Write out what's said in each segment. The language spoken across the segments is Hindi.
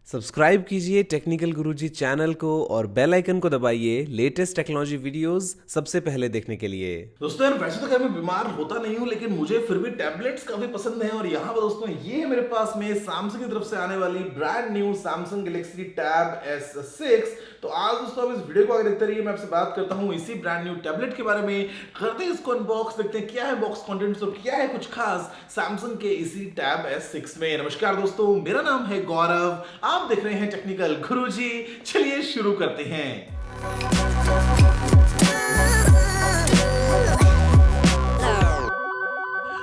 सब्सक्राइब कीजिए टेक्निकल गुरुजी चैनल को और बेल आइकन को दबाइए लेटेस्ट टेक्नोलॉजी वीडियोस सबसे पहले देखने के लिए। दोस्तों यार वैसे तो क्या मैं बीमार होता नहीं हूँ, लेकिन मुझे फिर भी टैबलेट्स काफी पसंद हैं। और यहाँ पर दोस्तों ये है मेरे पास में सैमसंग की तरफ से आने वाली brand new Samsung Galaxy tab S6। तो आज दोस्तों आप इस वीडियो को आगे देखते रहिए, मैं आपसे बात करता हूँ इसी ब्रांड न्यू टैबलेट के बारे में। करते हैं इसको अनबॉक्स, देखते हैं क्या है बॉक्स कंटेंट्स और क्या है कुछ खास सैमसंग के इसी टैब S6 में। नमस्कार दोस्तों, मेरा नाम है गौरव, आप देख रहे हैं टेक्निकल गुरुजी। चलिए शुरू करते हैं।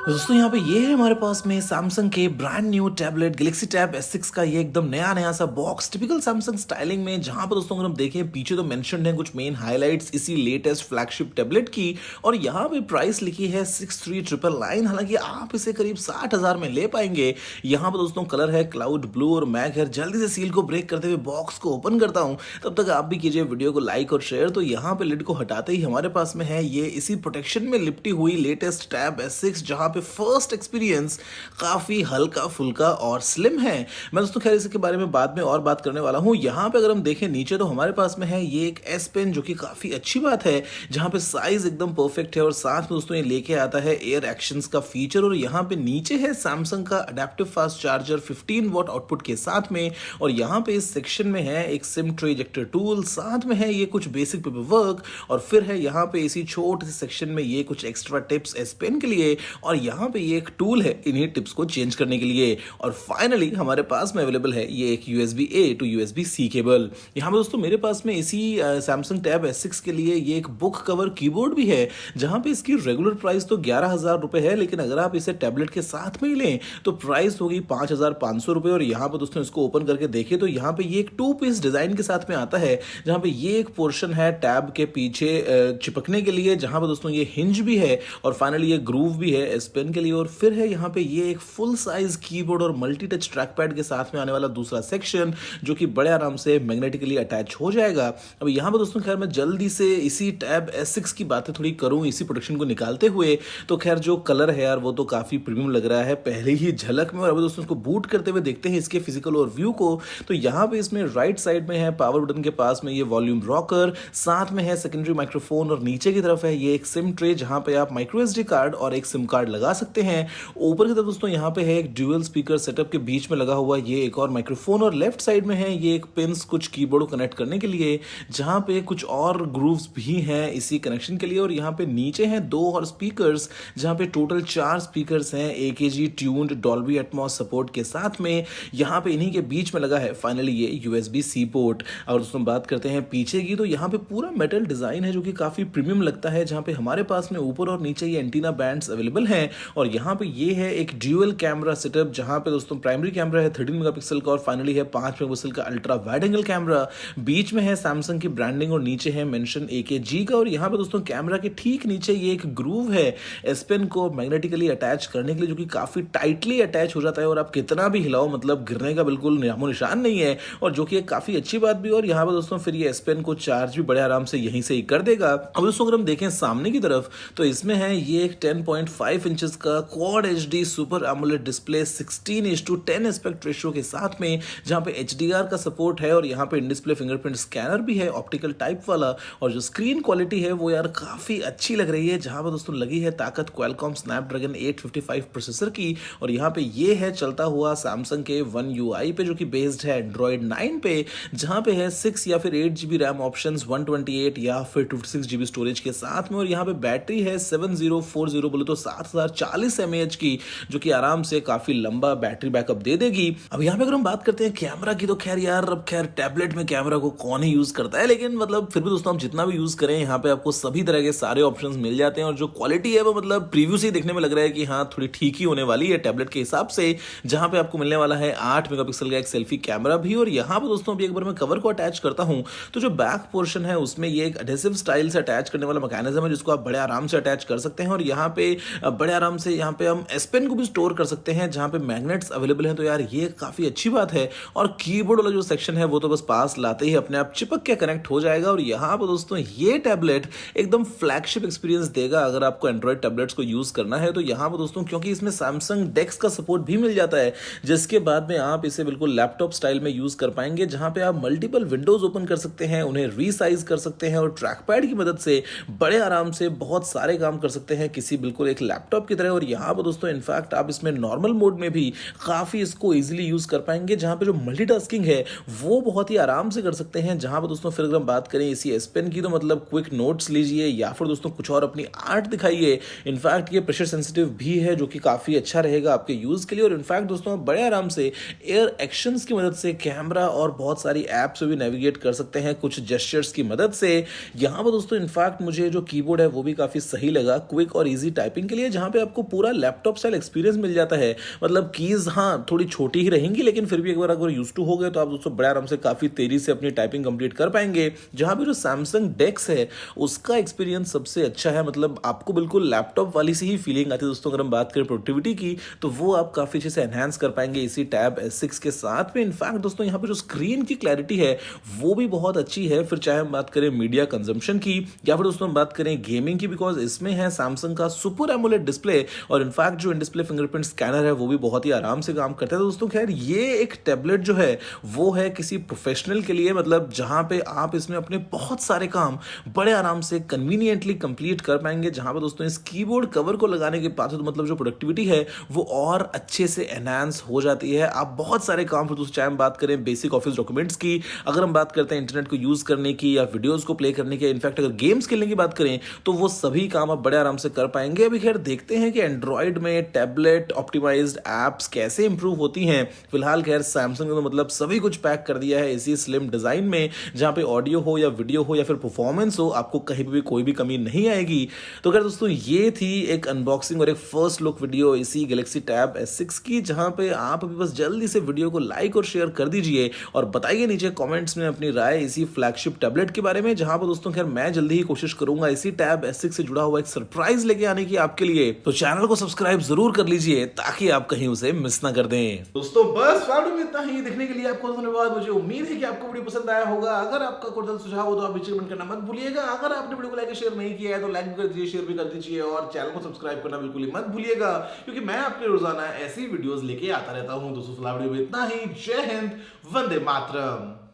दोस्तों यहाँ पे ये है हमारे पास में सैमसंग के brand new tablet Galaxy tab S6 का ये एकदम नया सा बॉक्स, टिपिकल सैमसंग स्टाइलिंग में। जहां पर दोस्तों अगर हम देखें पीछे तो मेंशन्ड है कुछ मेन हाइलाइट्स इसी लेटेस्ट फ्लैगशिप टैबलेट की, और यहाँ पे प्राइस लिखी है 63,999। हालांकि आप इसे करीब 60,000 में ले पाएंगे। यहाँ पर दोस्तों कलर है क्लाउड ब्लू और मैं खैर जल्दी से सील को ब्रेक करते हुए बॉक्स को ओपन करता हूँ, तब तक आप भी कीजिए वीडियो को लाइक और शेयर। तो यहाँ पे लिड को हटाते ही हमारे पास में है ये इसी प्रोटेक्शन में लिपटी हुई लेटेस्ट टैब S6, जहां पे फर्स्ट एक्सपीरियंस काफी हल्का फुल्का और स्लिम है। मैं दोस्तों खैर इसके बारे में बाद में और बात करने वाला हूं। यहां पे अगर हम देखें नीचे तो हमारे पास में है ये एक S पेन, जो कि काफी अच्छी बात है, जहां पे साइज एकदम परफेक्ट है और साथ में दोस्तों ये लेके आता है एयर एक्शंस का फीचर। और यहां पे नीचे है सैमसंग का adaptive fast charger 15 what output के साथ में। और यहां पे इस सेक्शन में है एक सिम ट्रे इजेक्टर टूल, साथ में है ये कुछ बेसिक पेपर वर्क, और फिर है यहाँ पे इसी छोटे से सेक्शन में ये कुछ एक्स्ट्रा टिप्स S पेन के लिए, और यहाँ पे ये एक टूल है इन्हीं टिप्स को चेंज करने के लिए। और फाइनली हमारे पास में अवेलेबल है ये एक USB-A टू USB-C केबल। यहाँ पे दोस्तों मेरे पास में इसी सैमसंग टैब S6 के लिए ये एक बुक कवर कीबोर्ड भी है, जहां पे इसकी रेगुलर प्राइस तो 11,000 रुपए है, लेकिन अगर आप इसे टैबलेट के साथ में ही लें तो प्राइस होगी 5,500 रुपए। और यहाँ पे दोस्तों इसको ओपन करके देखें तो यहाँ पे ये एक 2 पीस डिजाइन के साथ में आता है, जहां पे ये एक पोर्शन है टैब के पीछे चिपकने के लिए, जहां पे दोस्तों ये हिंज भी है, और फाइनली ये ग्रूव भी है S पेन के लिए। और फिर है यहाँ पे ये एक फुल साइज कीबोर्ड और मल्टी टच ट्रैक पैड के साथ में आने वाला दूसरा सेक्शन, जो कि बड़े आराम से मैग्नेटिकली अटैच हो जाएगा। अब यहाँ पे दोस्तों खैर मैं जल्दी से इसी टैब S6 की बातें थोड़ी करूं इसी प्रोटेक्शन को निकालते हुए, तो खैर जो कलर है यार वो तो काफी प्रीमियम लग रहा है पहले ही झलक में। और अभी दोस्तों इसको बूट करते हुए देखते हैं इसके फिजिकल ओवरव्यू को। तो यहाँ पे इसमें राइट साइड में है पावर बटन के पास में ये वॉल्यूम रॉकर, साथ में है सेकेंडरी माइक्रोफोन, और नीचे की तरफ है ये एक सिम ट्रे, जहां पे आप माइक्रो SD कार्ड और एक सिम कार्ड लगा सकते हैं। ऊपर की तरफ दोस्तों यहाँ पे है एक ड्यूअल स्पीकर सेटअप के बीच में लगा हुआ ये एक और माइक्रोफोन, और लेफ्ट साइड में है ये एक पिंस कुछ कीबोर्ड को कनेक्ट करने के लिए, जहां पे कुछ और ग्रूव्स भी हैं इसी कनेक्शन के लिए। और यहाँ पे नीचे हैं 2 और स्पीकर्स, जहां पे टोटल 4 स्पीकर्स हैं AKG tuned Dolby Atmos support के साथ में। यहाँ पे इन्हीं के बीच में लगा है फाइनली ये USB-C पोर्ट। और दोस्तों बात करते हैं पीछे की, तो यहाँ पे पूरा मेटल डिजाइन है जो कि काफी प्रीमियम लगता है, जहां पे हमारे पास में ऊपर और नीचे ये एंटीना बैंड्स अवेलेबल हैं। और यहाँ पे ये है एक ड्यूअल कैमरा सेटअप, जहां पे दोस्तों प्राइमरी कैमरा है 13 मेगापिक्सल का, और फाइनली है 5 मेगापिक्सल का अल्ट्रा वाइड एंगल कैमरा। बीच में है सैमसंग की ब्रांडिंग और नीचे है मेंशन AKG का। और यहाँ पे दोस्तों कैमरा के ठीक नीचे ये एक ग्रूव है S पेन को मैग्नेटिकली अटैच करने के लिए, जो कि काफी टाइटली अटैच हो जाता है, और आप कितना भी हिलाओ मतलब गिरने का बिल्कुल नामो निशान नहीं है, और जो कि एक काफी अच्छी बात भी। और यहाँ पे दोस्तों फिर ये S पेन को चार्ज भी बड़े आराम से यहीं से ही कर देगा। अब दोस्तों अगर हम देखें सामने की तरफ, तो इसमें है ये एक 10.5 इंचेस का QHD super AMOLED display 16:10 aspect ratio के साथ में, जहां पे HDR का सपोर्ट है, और यहाँ पे इन डिस्प्ले फिंगरप्रिंट स्कैनर भी है ऑप्टिकल टाइप वाला। और जो स्क्रीन क्वालिटी है वो यार काफी अच्छी लग रही है, जहां पे दोस्तों लगी है ताकत Qualcomm Snapdragon 855 प्रोसेसर की। और यहाँ पे ये है चलता हुआ सैमसंग के One UI पे, जो कि बेस्ड है Android 9 पे, जहां पे है 6 या फिर 8 GB रैम ऑप्शन, 128 या फिर 256 GB स्टोरेज के साथ में। और यहाँ पे बैटरी है 7040 बोले तो 7040 mAh की, जो कि आराम से काफी लंबा बैटरी बैकअप दे देगी। अब यहाँ पे अगर हम बात करते हैं कैमरा की, तो खैर यार अब खैर टैबलेट में कैमरा को कौन ही यूज करता है, लेकिन मतलब फिर भी दोस्तों हम जितना भी यूज करें यहाँ पे आपको सभी तरह के सारे ऑप्शंस मिल जाते हैं। और जो क्वालिटी है वो मतलब प्रीव्यू से ही देखने में लग रहा है कि हाँ थोड़ी ठीक ही होने वाली है टैबलेट के हिसाब से, जहां पे आपको मिलने वाला है 8 मेगापिक्सल का एक सेल्फी कैमरा भी। और यहाँ पे दोस्तों अभी एक बार मैं कवर को अटैच करता हूँ, तो जो बैक पोर्शन है उसमें ये एक एडहेसिव स्टाइल से अटैच करने वाला मैकेनिज्म है, जिसको आप बड़े आराम से अटैच कर सकते हैं। और यहाँ पे बड़े आराम से यहाँ पे हम एस पेन को भी स्टोर कर सकते हैं जहाँ पे मैग्नेट्स अवेलेबल हैं, तो यार ये काफ़ी अच्छी बात है। और कीबोर्ड वाला जो सेक्शन है वो तो बस पास लाते ही अपने आप चिपक के कनेक्ट हो जाएगा। और यहाँ पर दोस्तों ये टैबलेट एकदम फ्लैगशिप एक्सपीरियंस देगा अगर आपको एंड्रॉइड टैबलेट्स को यूज़ करना है। तो यहाँ पर दोस्तों क्योंकि इसमें सैमसंग डेक्स का सपोर्ट भी मिल जाता है, जिसके बाद में आप इसे बिल्कुल लैपटॉप स्टाइल में यूज़ कर पाएंगे, जहाँ पे आप मल्टीपल विंडोज ओपन कर सकते हैं, उन्हें रीसाइज कर सकते हैं और ट्रैक पैड की मदद से बड़े आराम से बहुत सारे काम कर सकते हैं किसी बिल्कुल एक लैपटॉप की तरह। और यहाँ पर दोस्तों इनफैक्ट आप इसमें नॉर्मल मोड में भी काफ़ी इसको ईजिली यूज़ कर पाएंगे, जहाँ पे जो मल्टीटास्किंग है वो बहुत ही आराम से कर सकते हैं। जहाँ पर दोस्तों फिर अगर हम बात करें इसी एस पेन की, तो मतलब क्विक नोट्स लीजिए या फिर दोस्तों कुछ और अपनी आर्ट दिखाइए। इनफैक्ट ये प्रेशर सेंसिटिव भी है, जो कि काफ़ी अच्छा रहेगा आपके यूज़ के लिए। और इनफैक्ट दोस्तों आप बड़े आराम से एयर एक्शंस की मदद से कैमरा और बहुत सारी ऐप्स भी नेविगेट कर सकते हैं कुछ जेस्चर्स की मदद से। यहाँ पर दोस्तों इनफैक्ट मुझे जो कीबोर्ड है वो भी काफ़ी सही लगा क्विक और इजी टाइपिंग के लिए, जहाँ पे आपको पूरा लैपटॉप स्टाइल एक्सपीरियंस मिल जाता है। मतलब कीज़ हाँ थोड़ी छोटी ही रहेंगी, लेकिन फिर भी एक बार अगर यूज टू हो गए तो आप दोस्तों बड़े आराम से काफ़ी तेजी से अपनी टाइपिंग कंप्लीट कर पाएंगे। जहाँ पे जो सैमसंग डेक्स है उसका एक्सपीरियंस सबसे अच्छा है, मतलब आपको बिल्कुल लैपटॉप वाली सी ही फीलिंग आती है दोस्तों। अगर हम बात करें प्रोडक्टिविटी की, तो वो आप काफ़ी अच्छे से एनहांस कर पाएंगे इसी टैब S6 के साथ में। इनफैक्ट दोस्तों यहाँ पे जो स्क्रीन की क्लैरिटी है वो भी बहुत अच्छी है, फिर चाहे हम बात करें मीडिया कंजम्पशन की या फिर दोस्तों हम बात करें गेमिंग की, बिकॉज इसमें है सैमसंग का सुपर एमोलेड डिस्प्ले। और इनफैक्ट जो इन डिस्प्ले फिंगरप्रिंट स्कैनर है वो भी बहुत ही आराम से काम करता है। तो दोस्तों खैर ये एक टैबलेट जो है वो है किसी प्रोफेशनल के लिए, मतलब जहां पे आप इसमें अपने बहुत सारे काम बड़े आराम से कन्वीनियंटली कंप्लीट कर पाएंगे। जहां पे दोस्तों इस कीबोर्ड कवर को लगाने के बाद तो मतलब जो प्रोडक्टिविटी है वो और अच्छे से एनहांस हो जाती है। आप बहुत सारे काम, फिर दोस्तों चाहे हम बात करें बेसिक ऑफिस डॉक्यूमेंट्स की, अगर हम बात करते हैं इंटरनेट को यूज करने की या वीडियोस को प्ले करने की, इनफैक्ट अगर गेम्स खेलने की बात करें तो वो सभी काम आप बड़े आराम से कर पाएंगे। अभी खैर देखते हैं कि एंड्रॉइड में टैबलेट ऑप्टिमाइज्ड एप्स कैसे इंप्रूव होती हैं। फिलहाल खैर सैमसंग ने तो मतलब सभी कुछ पैक कर दिया है इसी स्लिम डिजाइन में, जहां पे ऑडियो हो या वीडियो हो या फिर परफॉर्मेंस हो, आपको कहीं भी कोई भी कमी नहीं आएगी। तो खैर दोस्तों ये थी एक अनबॉक्सिंग और एक फर्स्ट लुक वीडियो इसी गैलेक्सी टैब S6 की, जहां पे आप अभी बस जल्दी से वीडियो को लाइक और शेयर कर दीजिए और बताइए नीचे कमेंट्स में अपनी राय इसी फ्लैगशिप टैबलेट के बारे में। जहां पर दोस्तों खैर मैं जल्दी ही कोशिश करूंगा इसी टैब S6 से जुड़ा हुआ एक सरप्राइज लेके आने की आपके लिए। तो चैनल को सब्सक्राइब जरूर कर लीजिए ताकि आप कहीं उसे मिस ना कर दें। दोस्तों बस वीडियो में इतना ही। देखने के लिए आपको धन्यवाद। मुझे उम्मीद है कि आपको वीडियो पसंद आया होगा। अगर आपका कोई सुझाव हो तो आप नीचे कमेंट करना मत भूलिएगा। अगर आपने वीडियो को लाइक शेयर नहीं किया है तो लाइक भी कर दीजिए, शेयर भी कर दीजिए और चैनल को सब्सक्राइब करना बिल्कुल ही मत भूलिएगा, क्योंकि मैं आपके रोजाना ऐसी वीडियोस लेके आता रहता हूं। दोस्तों वीडियो में इतना ही। जय हिंद, वंदे मातरम।